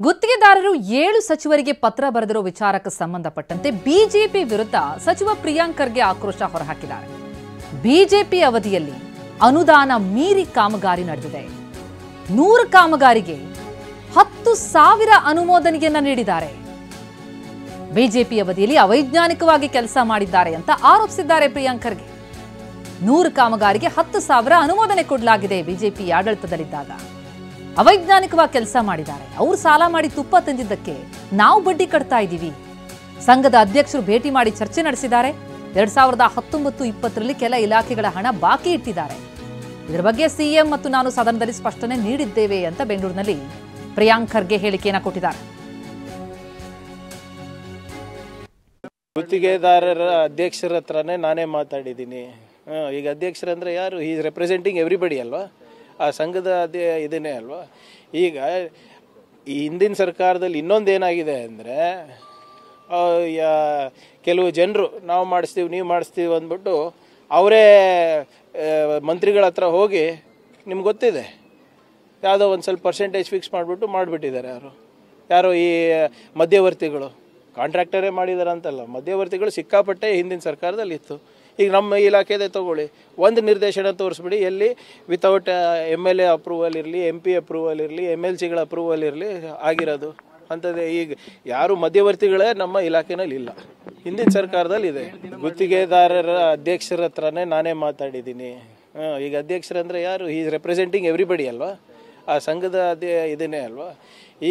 ಗುತ್ತಿಗೆದಾರರು 7 ಸಚಿವರಿಗೆ ಪತ್ರ ಬರೆದಿರೋ ವಿಚಾರಕ್ಕೆ ಸಂಬಂಧಪಟ್ಟಂತೆ ಬಿಜೆಪಿ ವಿರುದ್ಧ ಸಚಿವ ಪ್ರಿಯಾಂಕ್ ಖರ್ಗೆ ಆಕ್ರೋಶ ಹೊರಹಾಕಿದ್ದಾರೆ. ಬಿಜೆಪಿ ಅವಧಿಯಲ್ಲಿ ಅನುದಾನ ಮೀರಿ ಕಾಮಗಾರಿ ನಡೆದಿದೆ. 100 ಕಾಮಗಾರಿಗೆ 10,000 ಅನುಮೋದನೆಯನ್ನ ನೀಡಿದ್ದಾರೆ. ಬಿಜೆಪಿ ಅವಧಿಯಲ್ಲಿ ಅವೈಜ್ಞಾನಿಕವಾಗಿ ಕೆಲಸ ಮಾಡಿದ್ದಾರೆ ಅಂತ ಆರೋಪಿಸಿದ್ದಾರೆ ಪ್ರಿಯಾಂಕ್ ಖರ್ಗೆ. 100 ಕಾಮಗಾರಿಗೆ 10,000 ಅನುಮೋದನೆ ಕೊಡಲಾಗಿದೆ. ಬಿಜೆಪಿ ಆಡಳಿತದಲ್ಲಿದ್ದಾಗ ಅವೈಜ್ಞಾನಿಕವಾಗಿ ಕೆಲಸ ಮಾಡಿದ್ದಾರೆ. ಅವರು ಸಾಲ ಮಾಡಿ ತುಪ್ಪ ತಂದಿದ್ದಕ್ಕೆ ನಾವು ಬಡ್ಡಿ ಕಟ್ತಾ ಇದ್ದೀವಿ. ಸಂಘದ ಅಧ್ಯಕ್ಷರು ಭೇಟಿ ಮಾಡಿ ಚರ್ಚೆ ನಡೆಸಿದ್ದಾರೆ. 2019-20ರಲ್ಲಿ ಕೆಲ ಇಲಾಖೆಗಳ ಹಣ ಬಾಕಿ ಇಟ್ಟಿದ್ದಾರೆ. ಇದರ ಬಗ್ಗೆ ಸಿಎಂ ಮತ್ತು ನಾನು ಸದನದಲ್ಲಿ ಸ್ಪಷ್ಟನೆ ನೀಡಿದ್ದೇವೆ ಅಂತ ಬೆಂಗಳೂರಿನಲ್ಲಿ ಪ್ರಿಯಾಂಕ್ ಖರ್ಗೆ ಹೇಳಿಕೆಯನ್ನು ಕೊಟ್ಟಿದ್ದಾರೆ. ಗುತ್ತಿಗೆದಾರರ ಅಧ್ಯಕ್ಷರ ಹತ್ರನೇ ನಾನೇ ಮಾತಾಡಿದ್ದೀನಿ. ಈಗ ಅಧ್ಯಕ್ಷರಂದ್ರೆ ಯಾರು? ಈಸ್ ರೆಪ್ರೆಸೆಂಟಿಂಗ್ ಎವ್ರಿಬಡಿ ಅಲ್ವಾ? ಆ ಸಂಘದ ಇದನ್ನೇ ಅಲ್ವಾ? ಈಗ ಈ ಹಿಂದಿನ ಸರ್ಕಾರದಲ್ಲಿ ಇನ್ನೊಂದೇನಾಗಿದೆ ಅಂದರೆ, ಕೆಲವು ಜನರು ನಾವು ಮಾಡಿಸ್ತೀವಿ ನೀವು ಮಾಡಿಸ್ತೀವಿ ಅಂದ್ಬಿಟ್ಟು ಅವರೇ ಮಂತ್ರಿಗಳ ಹತ್ರ ಹೋಗಿ, ನಿಮ್ಗೆ ಗೊತ್ತಿದೆ, ಯಾವುದೋ ಒಂದು ಸ್ವಲ್ಪ ಪರ್ಸೆಂಟೇಜ್ ಫಿಕ್ಸ್ ಮಾಡಿಬಿಟ್ಟು ಮಾಡಿಬಿಟ್ಟಿದ್ದಾರೆ. ಯಾರು ಈ ಮಧ್ಯವರ್ತಿಗಳು, ಕಾಂಟ್ರಾಕ್ಟರೇ ಮಾಡಿದ್ದಾರೆ ಅಂತಲ್ಲ, ಮಧ್ಯವರ್ತಿಗಳು ಸಿಕ್ಕಾಪಟ್ಟೆ ಹಿಂದಿನ ಸರ್ಕಾರದಲ್ಲಿ ಇತ್ತು. ಈಗ ನಮ್ಮ ಇಲಾಖೆದೇ ತಗೊಳ್ಳಿ, ಒಂದು ನಿರ್ದೇಶನ ತೋರಿಸ್ಬಿಡಿ, ಎಲ್ಲಿ ವಿತೌಟ್ MLA ಅಪ್ರೂವಲ್ ಇರಲಿ, MP ಅಪ್ರೂವಲ್ ಇರಲಿ, MLCಗಳ ಅಪ್ರೂವಲ್ ಇರಲಿ ಆಗಿರೋದು ಅಂಥದ್ದೇ. ಈಗ ಯಾರು ಮಧ್ಯವರ್ತಿಗಳೇ ನಮ್ಮ ಇಲಾಖೆನಲ್ಲಿ ಇಲ್ಲ, ಹಿಂದಿನ ಸರ್ಕಾರದಲ್ಲಿ ಇದೆ. ಗುತ್ತಿಗೆದಾರರ ಅಧ್ಯಕ್ಷರ ಹತ್ರನೇ ನಾನೇ ಮಾತಾಡಿದ್ದೀನಿ. ಈಗ ಅಧ್ಯಕ್ಷರಂದ್ರೆ ಯಾರು? ಈಸ್ ರೆಪ್ರೆಸೆಂಟಿಂಗ್ ಎವ್ರಿಬಡಿ ಅಲ್ವಾ? ಆ ಸಂಘದ ಇದನ್ನೇ ಅಲ್ವಾ?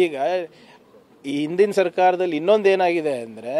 ಈಗ ಈ ಹಿಂದಿನ ಸರ್ಕಾರದಲ್ಲಿ ಇನ್ನೊಂದೇನಾಗಿದೆ ಅಂದರೆ,